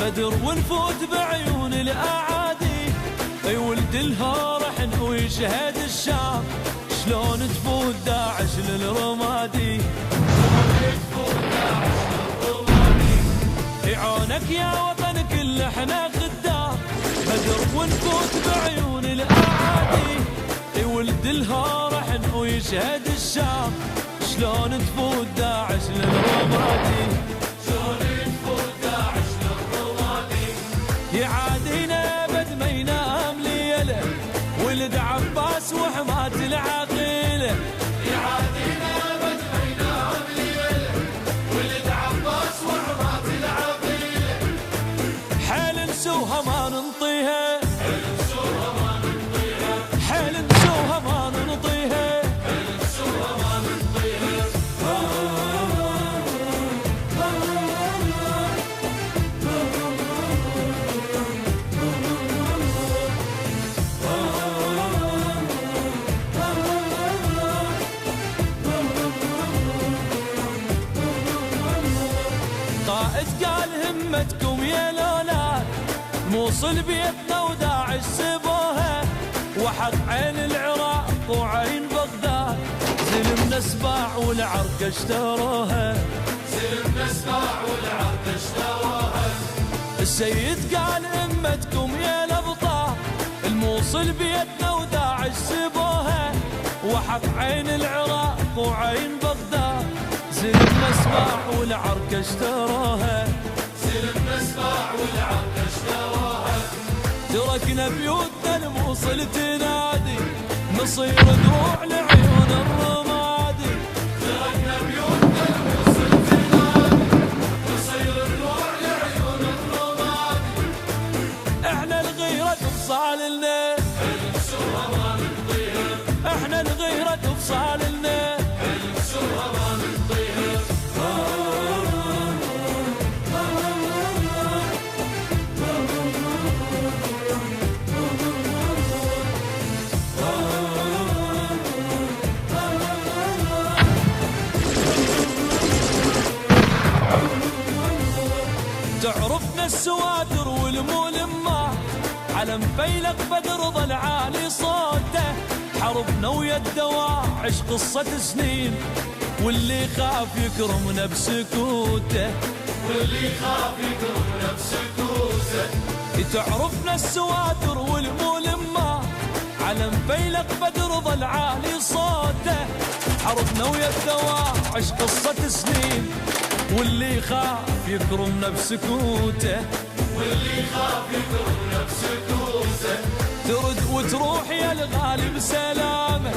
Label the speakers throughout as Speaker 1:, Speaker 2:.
Speaker 1: بدر ونفوت بعيون الأعادي. اي ولد الهارحن ويشهد الشام، شلون تفوت داعش للرمادي. يعونك يا وطن كل احنا خدام، بدر ونفوت بعيون الأعادي. اي ولد الهارحن ويشهد الشام، شلون تفوت داعش للرمادي. شلون تفوت داعش للرمادي. يعادينا بد ما ينام ليله، ولد عباس وحماة العقيله. يعادينا بد ما ينام ليله، ولد عباس وحماة العقيله. حيل نسوها ما ننطيها، حيل نسوها ما ننطيها، حيل نسوها ما ننطيها، حيل نسوها ما ننطيها. قائد قال همتكم يا الاولاد، موصل بيتنا وداعش سبوها. وحق عين العراق وعين بغداد، زلمنا سباع والعركة اشتروها. زلمنا سباع والعركة اشتروها. السيد قال همتكم يا الابطال، الموصل بيتنا وداعش سبوها. وحق عين العراق وعين بغداد، زلمنا سباع والعركة اشتروها. زلمنا سباع والعركة اشتروها. تركنا بيوتنا الموصل تنادي، نصير دروع لعيون الرمادي. تركنا بيوتنا الموصل تنادي، نصير دروع لعيون الرمادي. احنا الغيرة بصالنا، حيل نسوها ما ننطيها. احنا الغيرة بصالنا، حيل نسوها ما ننطيها. تعرفنا السواتر والملمات، علم فيلق بدر ظل عالي صوته. حربنا ويا الدواعش قصة سنين، واللي خاف يكرمنا بسكوته. واللي خاف يكرمنا بسكوته. تعرفنا السواتر والملمات، علم فيلق بدر ظل عالي صوته. حربنا ويا الدواعش قصة سنين، واللي خاف يكرمنا بسكوته. واللي خاف يكرمنا بسكوته. ترد وتروح يا الغالي بسلامه،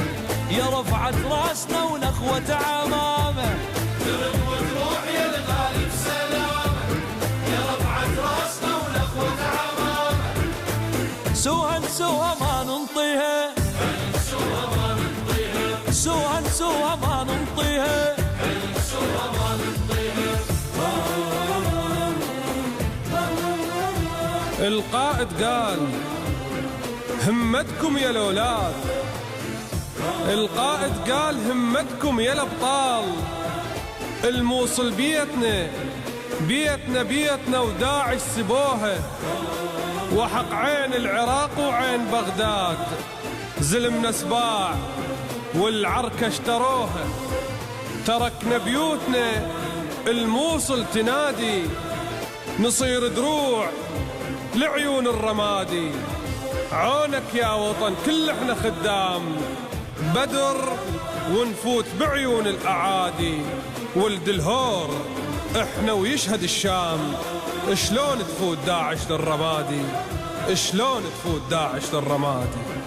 Speaker 1: يا رفعت راسنا ونخوة عمامه. ترد وتروح يا الغالي بسلامه، يا رفعت راسنا ونخوة عمامه. سوها نسوها ما ننطيها، نسوها ما ننطيها. سوها نسوها ما ننطيها، نسوها ما ننطيها.
Speaker 2: القائد قال همتكم يا الاولاد، القائد قال همتكم يا الابطال. الموصل بيتنا بيتنا بيتنا وداعش سبوها. وحق عين العراق وعين بغداد، زلمنا سباع والعركة اشتروها. تركنا بيوتنا الموصل تنادي، نصير دروع لعيون الرمادي. عونك يا وطن كل احنا خدام، بدر ونفوت بعيون الأعادي. ولد الهور احنا ويشهد الشام، شلون تفوت داعش للرمادي. شلون تفوت داعش للرمادي.